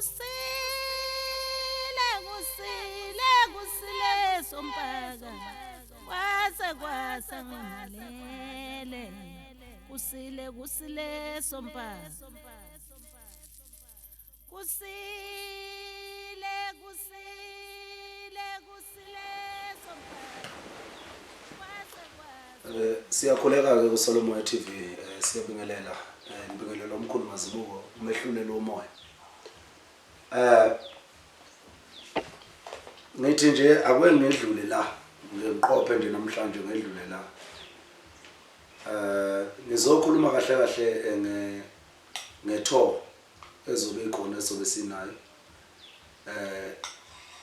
kusile sompaka kwasa ngalele kusile sompaka kusile sompaka siyakhuleka ke kuSolomoya TV siyabingelela ngibingelela omkhulu Mazibuko umehluleli womoya ngithi nje akwengedlule la ngiqophe nje namhlanje ngedlule la ngizokhuluma kahle ngetho ezobe ikhona ezobe sinayo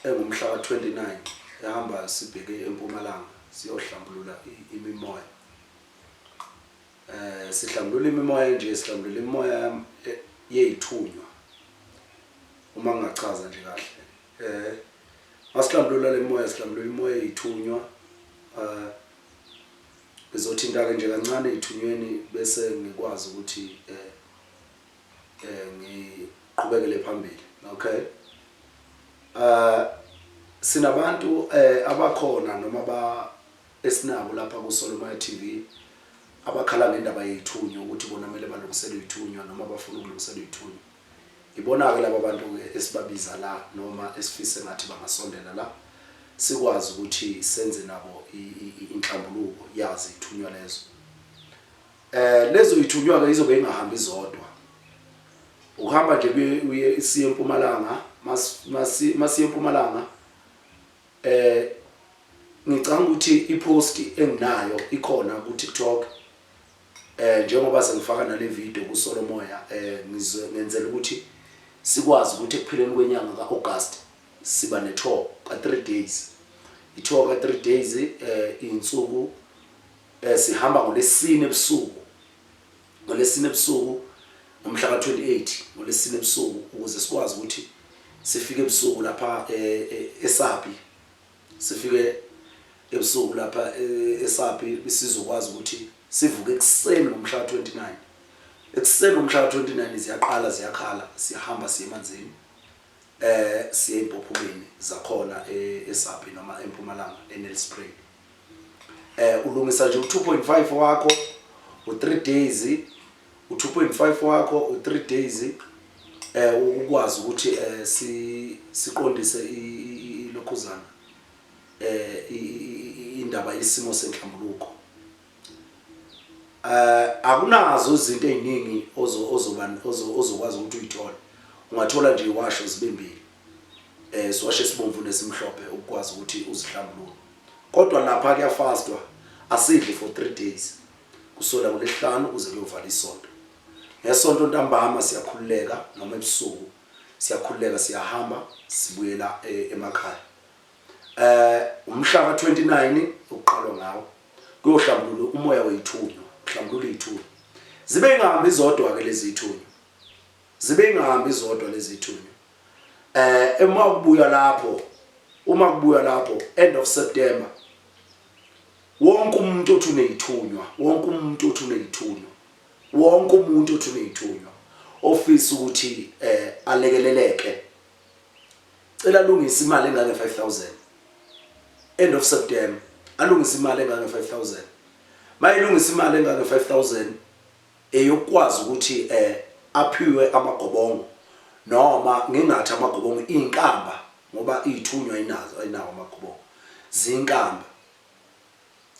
engumhla ka29 ehamba sibheke eMpumalanga siyohlambulula imimoya sihlambulula imimoya nje sihlambulula imimoya yeyithunywa uma ngingachaza nje kahle masihlambulula le moya sihlambulula imimoya yeyithunywa bizothinta ke nje kancane ithunyweni bese ngikwazi ukuthi ngiqhubekele phambili okay sinabantu abakhona noma esinabo lapha kuSolomoya TV abakhala ngendaba yeyithunywa ukuthi bona kumele balungiselwe ithunywa noma bafuna ukulungiselwa ithunywa ibona ke laba bantu ke esibabiza la noma esifise ngathi bangasondela la sikwazi ukuthi senze nabo inhlambuluko yazi ithunywa lezo ithunywa ke izobe ingahambi izodwa uhamba nje uye siye eMpumalanga masiye eMpumalanga ngicanga ukuthi ipost enginayo ikhona ku TikTok njengoba sengifaka nale video kuSolomoya ngenzela ukuthi sikwazi ukuthi ekupheleni kwenyanga kaAugust siba netour ka3 days itour ka3 days insuku sihamba ngolesine ebusuku umhla ka28 ngolesine ebusuku ukuze sikwazi ukuthi sifike ebusuku lapha eSapi sifike ebusuku lapha eSapi sizokwazi ukuthi sivuke ekseni ngomhla ka29 ekseni ngomhla ka29 ziyaqala ziyakhala sihamba siye emanzini siye empophumeni zakhona eSapi noma eMpumalanga eNelspruit ulungisa nje u2.5 wakho u3 days u2.5 wakho u3 days ukwazi ukuthi siqondise ilokhuzana indaba yesimo senhlambuluko akunazo izinto eziningi ozokwazi ukuthi uyithole ungathola nje iwasho zibembili siwashe sibomvu nesimhlophe ukwazi ukuthi uzihlambulule kodwa lapha kuyafastwa asidli for 3 days kusola ngolesihlanu uze kuyovala isonto ngesonto ntambama siyakhululeka noma ebusuku siyakhululeka siyahamba sibuyela emakhaya umhla ka29 uqalwa ngawo kuyohlambulula umoya weyithunywa hlambulula ithunywa zibe ingahambi izodwa ke lezi ithunywa zibe ingahambi izodwa lezi ithunywa uma kubuya lapho end of September wonke umuntu othi uneyithunywa ofisa ukuthi alekeleleke cela lungisa imali engange 5000 end of September alungisa imali engange 5000 mayilungisa imali engange 5000 eyokwazi ukuthi aphiwe amagobongo noma ngingathi amagobongo inkamba ngoba ithunywa ayinawo amagobongo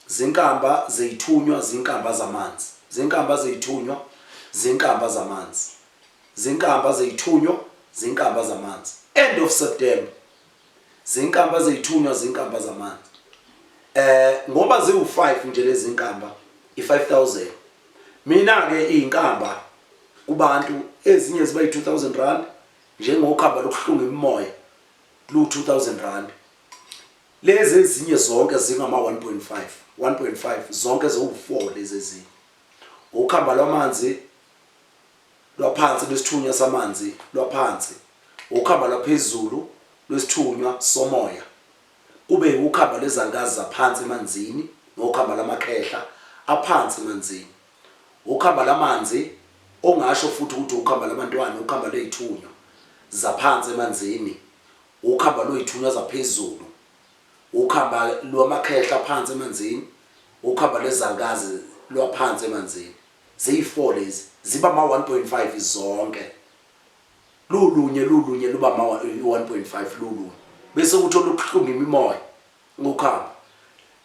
zinkamba zeyithunywa zinkamba zamanzi zinkamba zeyithunywa zinkamba zamanzi zinkamba zeyithunywa zinkamba zamanzi end of September zinkamba zeyithunywa zinkamba zamanzi ngoba ziwu5 nje lezi inkamba i5000 mina ke izinkamba kubantu ezinye ziba yi2000 rand njengokhamba lokuhlunga imimoya lu2000 rand lezi ezinye zonke zingama 1.5 zonke zo4 lezi ezinye ukhamba lwamanzi lwaphansi lesithunywa samanzi lwaphansi ukhamba laphezulu lwesithunywa somoya kube ukhamba lezangazi zaphansi emanzini nokhamba lamakhehla aphansi emanzini ukhamba lamanzi ongasho futhi ukuthi ukhamba labantwana ukhamba leyithunywa zaphansi emanzini, ukhamba loyithunywa zaphezulu, ukhamba lwamakhehla phansi emanzini, ukhamba lezangazi lwaphansi emanzini. Ziyi4 lezi ziba ma 1.5 zonke. Lulunye luba ma 1.5 lulunye. Bese kuthola ukuhlunga imimoya ngokhamba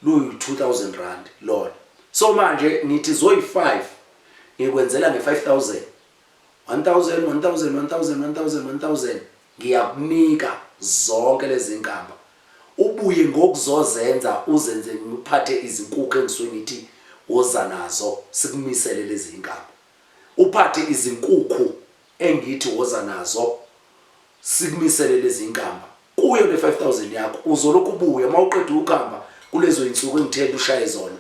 luyi-2000 rand lona. So manje nithi zoyi5 ngikwenzela nge5000, 1000 ngiyakunika zonke lezi nkamba. Ubuye ngokuzozenza uzenze ngiphathe izinkukhu engisuke ngithi woza nazo sikumisele lezi nkamba. Uphathe izinkukhu engithi woza nazo sikumisele lezi nkamba. Kuyo le 5000 yakho uzolokhu ubuya mawuqeda ukuhamba kulezo insuku engithela ushaye zona.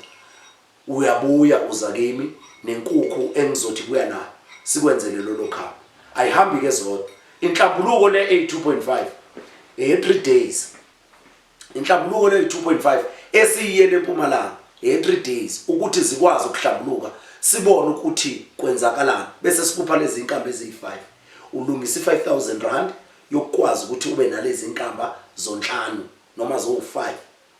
Uyabuya uza kimi nenkukhu engizothi kuya nayo sikwenzele lolo khamba. Ayihambi ke zodwa. Inhlambuluko le 2.5 3 days. Inhlambuluko le 2.5 esiyele eMpumalanga 3 days ukuthi zikwazi ukuhlambuluka sibone ukuthi kwenzakalani bese sikupha lezi inkamba eziyi5. Ulungisa i5000 rand yokwazi ukuthi ube nalezi inkamba zonhlanu noma zo5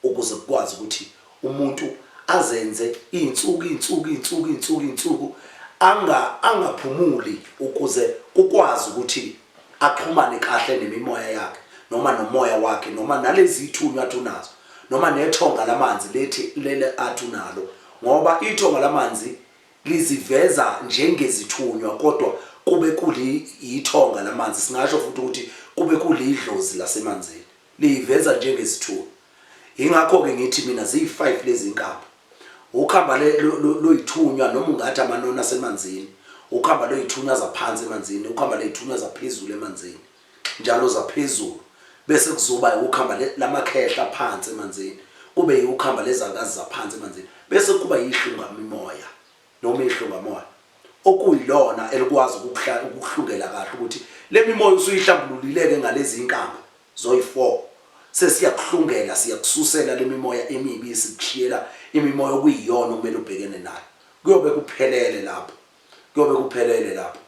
ukuze ukwazi ukuthi umuntu azenze insuku angaphumuli ukuze ukwazi ukuthi axhumane kahle nemimoya yakhe noma nomoya wakhe noma nalezi ithunywa athunazo noma nethonga lamanzi lethi lele athunalo, ngoba ithonga lamanzi liziveza njengezithunywa kodwa kube kuli ithonga lamanzi. Singasho futhi ukuthi kube kulidlozi lasemanzini liveza njengezithunywa. Ingakho ke ngithi mina ziyi5 lezi inkamba. Ukhamba loyithunywa noma ungathi amanona asemanzini, ukhamba loyithunywa zaphansi emanzini, ukhamba loyithunywa zaphezulu emanzini, njalo zaphezulu. Bese kuzoba ukhamba lamakhehla phansi emanzini, kube ukhamba lezangazi zaphansi emanzini, bese kuba yihlunga mimoya noma ihlunga moya okuyilona elikwazi ukuhlungela kahle ukuthi le mimoya usuyihlambululileke ngalezi inkamba zoyi4 sesiyakuhlungela siyakususela le mimoya emibi isikushiyela imimoya okuyiyona kumele ubhekene nayo. Kuyobe kuphelele lapho.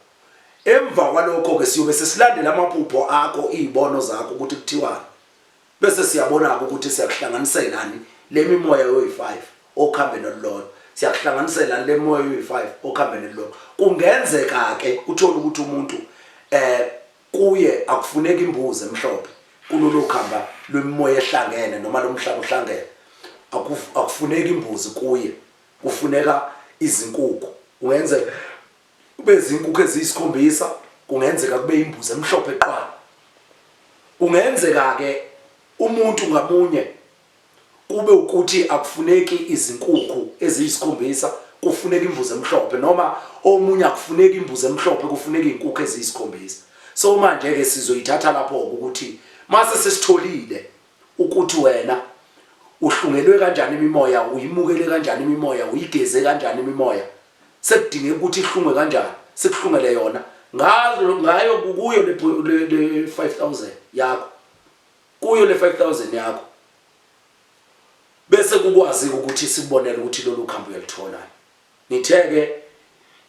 Emva kwalokho ke siyobe sesilandela amaphupho akho izibono zakho ukuthi kuthiwa bese siyabona ukuthi siyakuhlanganiselani le mimoya yoyi5 okhambe nololo, siyakuhlanganisela le moya yoyi5 okhambe nololo. Kungenzeka ke uthola ukuthi umuntu kuye akufuneka imbuzi emhlophe kulolu khamba lwemimoya ehlangene noma lomhlaba uhlangene, akufuneka imbuzi kuye, kufuneka izinkukhu. Ungenze kube izinkukhu eziyisikhombisa, kungenzeka kube imbuzi emhlophe eqala. Kungenzeka ke umuntu ngamunye kube ukuthi akufuneki izinkukhu eziyisikhombisa, kufuneka imbuzi emhlophe, noma omunye akufuneka imbuzi emhlophe kufuneka izinkukhu eziyisikhombisa. So manje ke sizoyithatha lapho ukuthi mase sesitholile ukuthi wena uhlungelwe kanjani imimoya, uyimukele kanjani imimoya, uyigeze kanjani imimoya, sekudingeka ukuthi ihlungwe kanjani, sikuhlungele yona ngayo kuyo le 5000 yakho, kuyo le 5000 yakho. Bese kukwazi ukuthi sibonele ukuthi lolu khambo uyalithola. Nitheke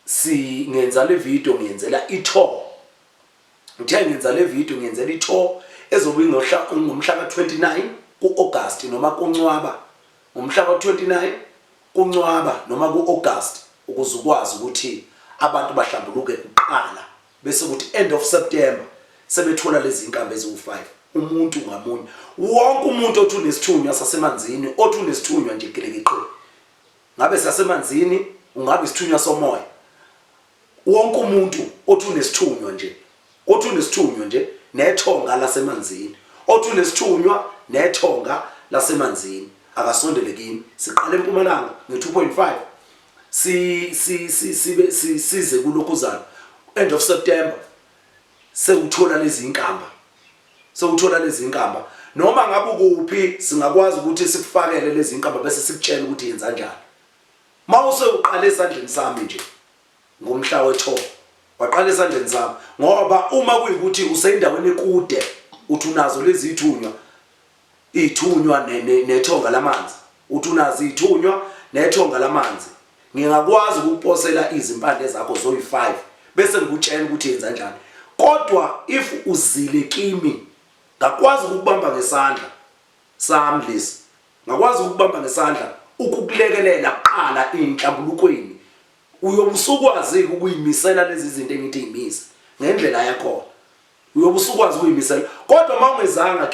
singenza le video ngiyenzela i-tour. Ngithengenza le video ngiyenzela i-tour ezobe ngomhla ka29 ku-August noma kuNcwaba, ngomhla ka29 kuNcwaba noma ku-August, ukuze ukwazi ukuthi abantu bahlambuluke kuqala bese ukuthi end of September sebethola lezi inkamba eziwu5 umuntu ngamunye. Wonke umuntu othi unesithunywa sasemanzini, othi unesithunywa nje gelekeqe, ngabe sasemanzini ungabe isithunywa somoya, wonke umuntu othi unesithunywa nje nethonga lasemanzini, othi unesithunywa nethonga lasemanzini akasondele kimi. Siqale eMpumalanga nge2.5 size kulokhuzana end of September sewuthola lezi inkamba, noma ngabe kuphi singakwazi ukuthi sikufakele lezi inkamba bese sikutshela ukuthi yenza kanjani. Mawuse uqala esandleni sami nje ngomhla we12 waqala esandleni sami, ngoba uma kuyikuthi useyindaweni ekude uthi unazo lezi ithunywa nethonga lamanzi, uthi unazo ithunywa nethonga lamanzi, ngingakwazi ukuposela izimpande zakho zoyi5 bese ngikutshela ukuthi yenza kanjani. kodwa if uzile kimi ngakwazi ukubamba ngesandla sami lesi, ngakwazi ukubamba ngesandla ukukulekelela kuqala inhlambulukweni, uyobusukwazi ukuyimisela lezi zinto engithi imise ngendlela yakho, uyobusukwazi ukuyimisela. Kodwa mawungezanga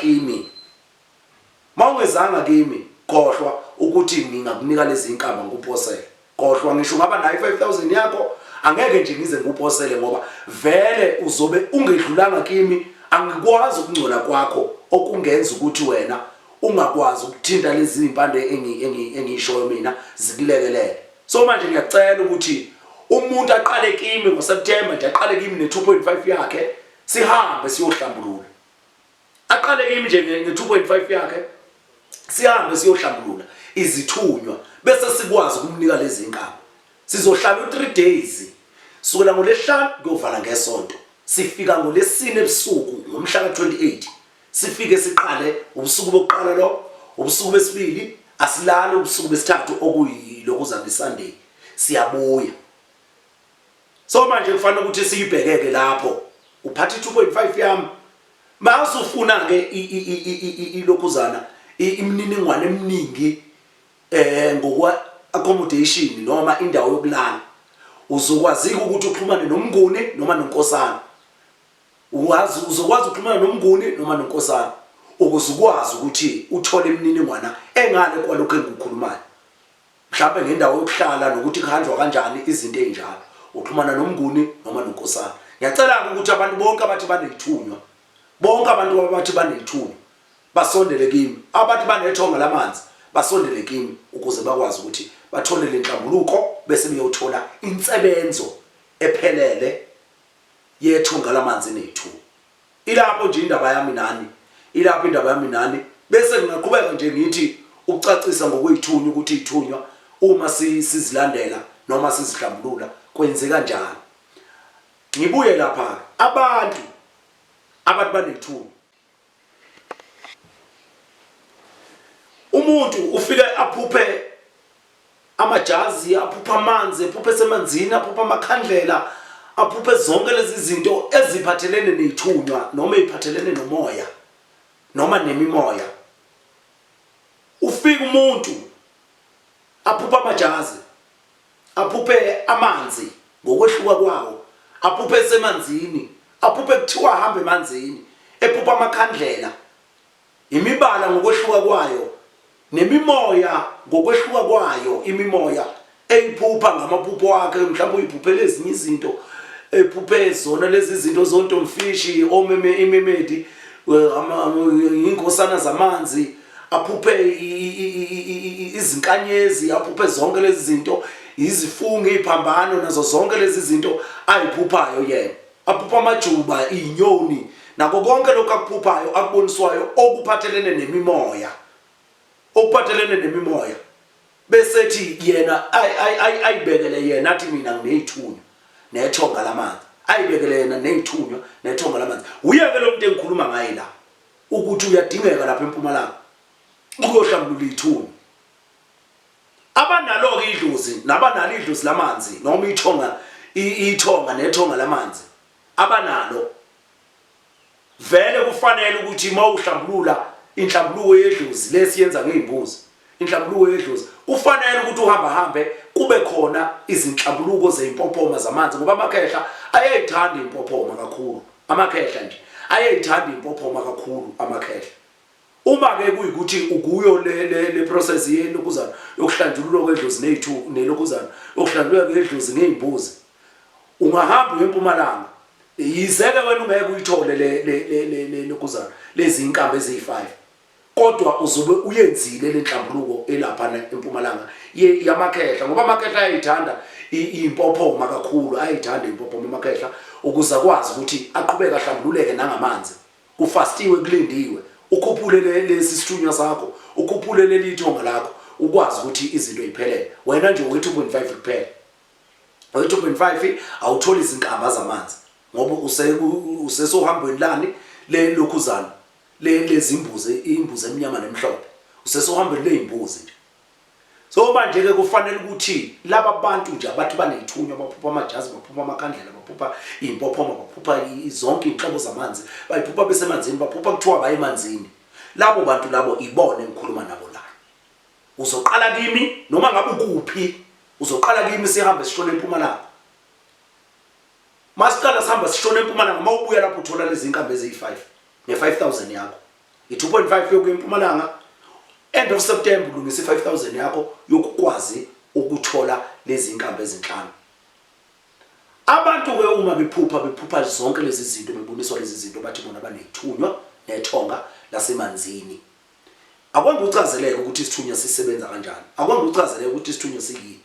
kimi khohlwa ukuthi ngingakunika lezi inkamba nguphosele, khohlwa ngisho ngaba nayo 5000 yakho angeke nje ngize nguphosele ngoba vele uzobe ungedlulanga kimi. Angikwazi ukungcola kwakho okungenza ukuthi wena ungakwazi ukuthinta lezi impande engiyishoyo mina zikulekelele. So manje ngiyacela ukuthi umuntu aqale kimi ngoSeptember nje, aqale kimi ne2.5 yakhe, sihambe siyohlambulula. Aqale kimi nje nge2.5 yakhe, sihambe siyohlambulula izithunywa bese sikwazi ukumnika lezi inkamba. Sizohlala 3 days sukela ngoLesihlanu kuyovala ngeSonto, sifika ngoLesine ebusuku ngomhla ka28, sifike siqale ubusuku bokuqala lo, ubusuku besibili asilale, ubusuku besithathu okuyilokuzana iSunday siyabuya. So manje kufanele ukuthi siyibhekeke lapho, uphatha 2.5 yami mase ufuna ke ilokuzana imininingwane eminingi ngokwa accommodation noma indawo yokulala, uzokwazi ukuthi uxhumane nomnguni noma nonkosana. Uzokwazi ukuxhumana nomnguni noma nonkosana ukuze ukwazi ukuthi uthole imininingwana engale kwalokho engikukhulumayo, mhlawumbe ngendawo yokuhlala nokuthi kuhanjwa kanjani izinto ezinjalo, uxhumana nomnguni noma nonkosana. Ngiyacela ukuthi abantu bonke abathi banezithunywa, bonke abantu abathi banezithunywa basondele kimi, abathi banethonga lamanzi basondele kimi ukuze bakwazi ukuthi bathole lenhlambuluko bese beyothola insebenzo ephelele yethonga lamanzi nezithunywa. Ilapho nje indaba yami nani, ilapho indaba yami nani, bese ngingaqhubeka nje ngithi ukucacisa ngokwezithunywa ukuthi izithunywa uma sizilandela noma sizihlambulula kwenzeka kanjani. Ngibuye lapha abantu banezithunywa, umuntu ufike aphuphe amajazi, aphupha amanzi, aphuphe semanzini, aphupha amakhandlela, aphuphe zonke lezi zinto eziphathelene nezithunywa noma eziphathelene nomoya noma nemimoya. Ufika umuntu aphupha amajazi, aphuphe amanzi ngokwehluka kwawo, aphuphe semanzini, aphuphe kuthiwa ahambe emanzini, ephupha amakhandlela, imibala ngokwehluka kwayo, nemimoya ngokwehluka kwayo, imimoya eyiphupha ngamaphupho wakhe, mhlawumbe uyiphuphele ezinye izinto, ephuphe zona lezi zinto zontomfishi, omeme imemedi, inkosana zamanzi, aphuphe izinkanyezi, aphuphe zonke lezi zinto, izifungo, iziphambano, nazo zonke lezi zinto ayiphuphayo yena. Aphupha amajuba, inyoni, nako konke lokho akuphuphayo akuboniswayo okuphathelene nemimoya, okuphathelene nemimoya. Bese ethi yena ayibekele yena athi mina nginezithunywa nethonga lamanzi, ayibekele yena nezithunywa nethonga lamanzi. Uyeke lo muntu engikhuluma ngaye la ukuthi uyadingeka lapha eMpumalanga ukuyohlambulula izithunywa. Abanalo ke idlozi nabanalo idlozi lamanzi noma ithonga nethonga lamanzi abanalo, vele kufanele ukuthi mawuhlambulula inhlambuluko yedlozi lesiyenza ngezimbuzi, inhlambuluko yedlozi kufanele ukuthi uhambe kube khona izinhlambuluko zeimpophoma zamanzi, ngoba amakhehla ayayithanda impophoma kakhulu. Amakhehla nje ayayithanda impophoma kakhulu amakhehla. Uma ke kuyikuthi ukuyo le process yelokuzana yokuhlanjululwa kwedlozi nezithu nelokuzana yokuhlanjululwa kwedlozi ngezimbuzi, ungahamba eMpumalanga yizeke wena ungeke uyithole le lokuzana lezi inkamba ezi5, kodwa uzobe uyenzile lenhlambuluko elapha eMpumalanga yamakhehla, ngoba amakhehla ayayithanda impophoma kakhulu, ayayithanda impophoma amakhehla ukuze akwazi ukuthi aqhubeke ahlambululeke nangamanzi. Kufastiwe, kulindiwe, ukhuphule lesi sithunywa sakho, ukhuphule lelithonga lakho ukwazi ukuthi izinto ziphelele. Wena nje we2.5 kuphela, we2.5 awutholi izinkamba zamanzi ngoba usesohambweni lani lelokhuzana lezimbuzi, imbuzi emnyama nemhlophe, usesohambweni lezimbuzi nje. So manje ke kufanele ukuthi laba bantu nje abathi banezithunywa, baphupha amajazi, baphupha amakhandlela, baphupha impophoma baphupha zonke inhlobo zamanzi bayiphupha besemanzini baphupha kuthiwa bayemanzini labo bantu labo ibone engikhuluma nabo la uzoqala kimi noma ngabe ukuphi uzoqala kimi sihambe sishone eMpumalanga masiqala sihamba sishone eMpumalanga mawubuya lapho uthola lezi inkambi eziyi5 nge5000 yakho i2.5 yokuya eMpumalanga end of September ulungisa i5000 yakho yokukwazi ukuthola lezi inkambi ezinhlanu abantu ke uma bephupha zonke lezi zinto bebuniswa lezi zinto bathi bona banethunywa nethonga lasemanzini akwenza uchazeleke ukuthi isithunywa sisebenza kanjani akwenza uchazeleke ukuthi isithunywa sikini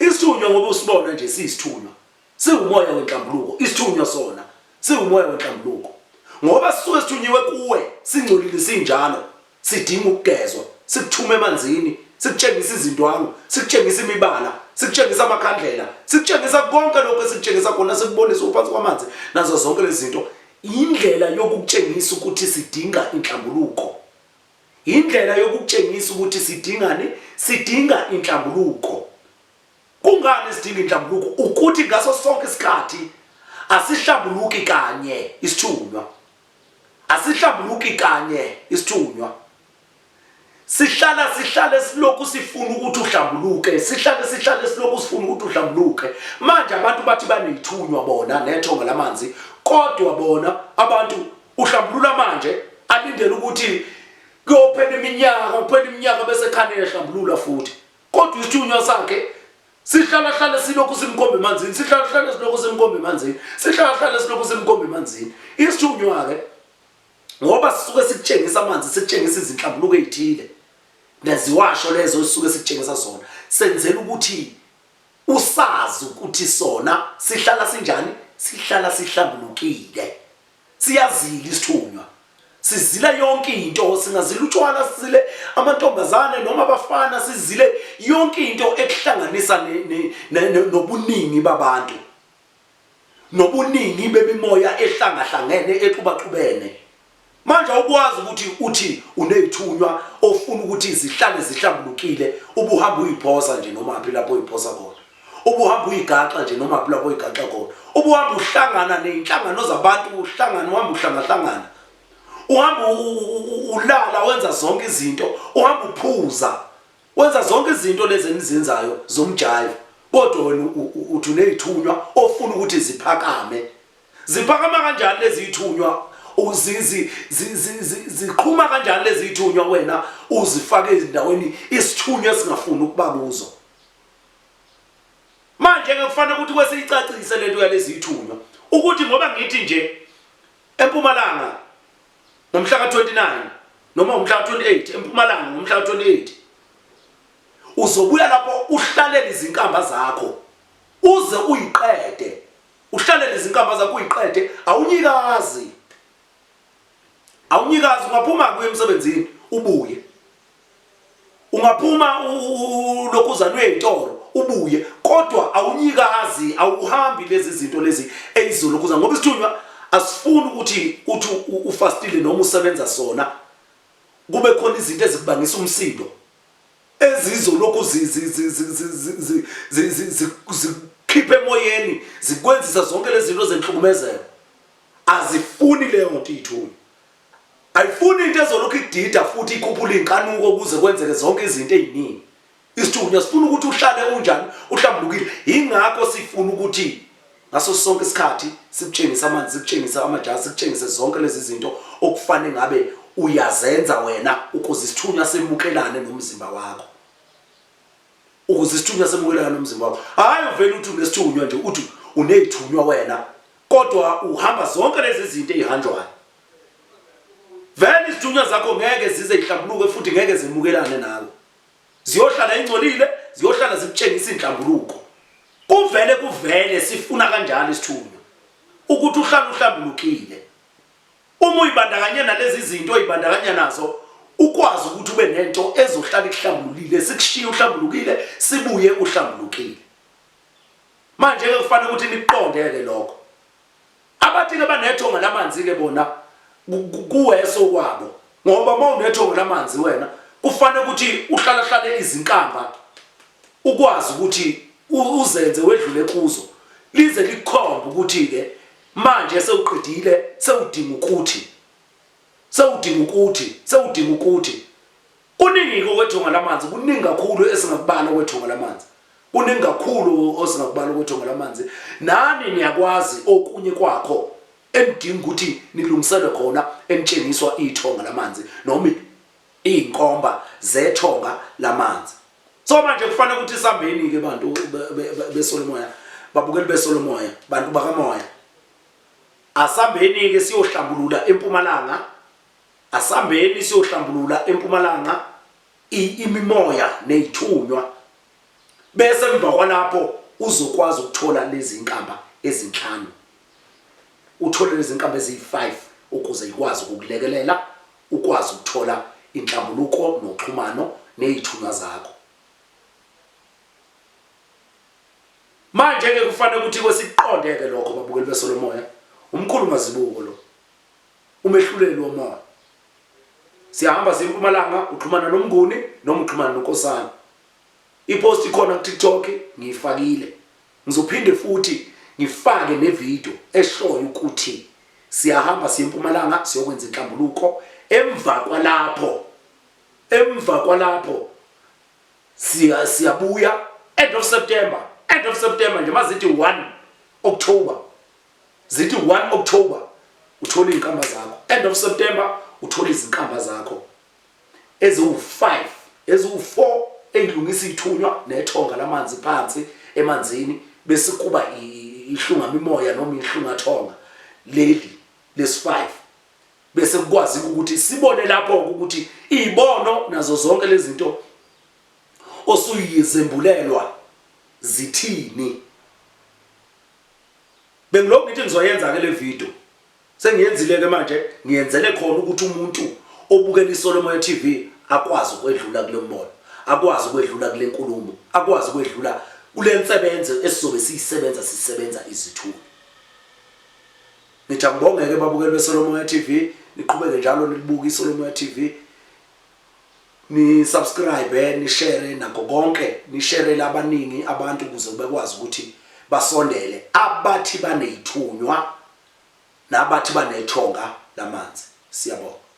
isithunywa ngoba usibona nje siyisithunywa siwumoya wenhlambuluko isithunywa sona siwumoya wenhlambuluko ngoba sisuke sithunyiwe kuwe singcolile sinjalo sidinga ukugezwa sikuthume emanzini sikutshengisa izindwangu sikutshengisa imibala sikutshengisa amakhandlela sikutshengisa konke lokho esikutshengisa khona sikubonisa uphansi kwamanzi nazo zonke lezi zinto indlela yokukutshengisa ukuthi sidinga inhlambuluko indlela yokukutshengisa ukuthi sidinga inhlambuluko kungani sidinga inhlambuluko ukuthi ngaso sonke isikhathi asihlambuluki kanye isithunywa asihlambuluki kanye isithunywa sihlale silokhu sifuna ukuthi uhlambuluke sihlale silokhu sifuna ukuthi uhlambuluke manje abantu bathi banethunywa bona nethonga lamanzi kodwa bona abantu uhlambulula manje alindele ukuthi kuyophela iminyaka bese khane ehlambulula futhi kodwa isithunywa sakhe sihlala silokhu simkombe emanzini sihlala silokhu simkombe emanzini sihlala silokhu simkombe emanzini isithunywa ke ngoba sisuke sikutshengisa amanzi sikutshengisa izinhlambuluko ezithile neziwasho lezo sisuke sikutshengisa zona senzela ukuthi usazi ukuthi sona sihlala sinjani sihlala sihlambulukile siyazila isithunywa sizile yonke into singazila utshwala sizile amantombazane noma abafana sizile yonke into ekuhlanganisa nobuningi babantu nobuningi bemimoya ehlangahlangene exubaxubene manje ukwazi ukuthi uthi unethunywa ofuna ukuthi zihlale zihlambulukile ubuhamba uyiphosa nje noma aphi lapho uyiphosa khona ubuhamba uyigaxa nje noma aphi lapho uyigaxa khona ubuhamba uhlangana nezinhlangano zabantu uhamba uhlangahlangana uhamba ulala wenza zonke izinto uhamba uphuza wenza zonke izinto lezi enizenzayo zomjive kodwa wena uthi unethunywa ofuna ukuthi ziphakama kanjani lezi ithunywa ziqhuma kanjani lezi ithunywa wena uzifake ezindaweni isithunywa singafuni ukuba kuzo manje ke kufanele ukuthi kwesicacise lento yalezi ithunywa ukuthi ngoba ngithi nje eMpumalanga ngomhla ka29 noma ngomhla ka28 eMpumalanga ngomhla ka28 uzobuya lapho uhlalele izinkamba zakho uze uyiqede uhlalele izinkamba zakho uyiqede awunyikazi ungaphuma kuye emsebenzini ubuye ungaphuma lokuzana uyezitolo ubuye kodwa awunyikazi awuhambi lezi zinto lezi ezizolokuza ngoba isithunywa asifuni ukuthi ufastile noma usebenza sona kube khona izinto ezikubangisa umsindo ezizolokhu zikhiphe emoyeni zikwenzisa zonke lezi zinto zenhlukumezelo azifuni leyo nto ithunywa ayifuni into ezolokhu idida futhi ikhuphula inkanuko ukuze kwenzeke zonke izinto eziningi isithunywa sifuna ukuthi uhlale unjani uhlambulukile ingakho sifuna ukuthi ngaso sonke isikhathi sikutshengisa amanzi sikutshengisa amajazi sikutshengise zonke lezi zinto okufanele ngabe uyazenza wena ukuze isithunywa semukelane nomzimba wakho hayi uvela uthi unesithunywa nje uthi unezithunywa wena kodwa uhamba zonke lezi zinto ezihanjwayo vele isithunywa zakho ngeke zize ihlambuluke futhi ngeke zimukelane nawe ziyohlala ingcolile ziyohlala zikutshengisa inhlambuluko kuvele sifuna kanjalo isithunywa ukuthi uhlale uhlambulukile uma uyibandakanya nalezi zinto oyibandakanya nazo ukwazi ukuthi ube nento ezohlala ihlambulukile sikushiye uhlambulukile sibuye uhlambulukile manje ke kufanele ukuthi niqondeke lokho abathi ke banethonga lamanzi ke bona kuweso kwabo ngoba mawunethonga lamanzi wena kufanele ukuthi uhlale izinkamba ukwazi ukuthi uzenze wedlule kuzo lize likhomba ukuthi ke manje sewuqedile sewudinga ukuthi kuningi kwethonga lamanzi kuningi kakhulu esingakubala kwethonga lamanzi kuningi kakhulu osingakubala kwethonga lamanzi nani niyakwazi okunye kwakho endinga ukuthi nilungiselwe khona enitshengiswa ithonga lamanzi noma inkomba zethonga lamanzi so manje kufanele ukuthi sihambeni ke bantu beSolomoya babukeli beSolomoya bantu bakamoya asambeni ke siyohlambulula eMpumalanga asambeni siyohlambulula eMpumalanga imimoya nezithunywa bese emva kwalapho uzokwazi ukuthola lezi inkamba ezinhlanu uthole lezi inkamba ezi5 ukuze ikwazi ukukulekelela ukwazi ukuthola inhlambuluko noxhumano nezithunywa zakho manje ke kufanele ukuthi kwesiqondeke lokho babukeli beSolomoya umkhulu mazibuko lo umehluleli womoya siyahamba eMpumalanga uxhumana nomnguni noma uxhumana nonkosana ipost ikhona ku TikTok ngiyifakile ngizophinde futhi ngifake nevideo eshoyo ukuthi siyahamba eMpumalanga siyokwenza inhlambuluko emva kwalapho siyabuya end of September nje mazithi 1 October zithi 1 October uthola inkamba zakho end of September uthola izinkamba zakho eziwu5 eziwu4 engilungisa ithunywa nethonga lamanzi phansi emanzini bese kuba ihlunga mimoya noma ihlunga thonga lesi5 bese kukwazi ukuthi sibone lapho ukuthi izibono nazo zonke lezi zinto osuyizembulelwa zithini bengilokhu ngithi ngizoyenza ke le video sengiyenzile ke manje ngiyenzele khona ukuthi umuntu obukela iSolomoya TV akwazi ukwedlula kule mbono akwazi ukwedlula kule nkulumo akwazi ukwedlula kule nsebenzo esizobe sisebenza izithuba ngithangibonge ke babukeli beSolomoya TV niqhubeke njalo nilibuka iSolomoya TV ni subscribe ni share nakho konke ni share abaningi abantu ukuze bekwazi ukuthi basondele abathi banezithunywa nabathi banethonga lamanzi siyabonga.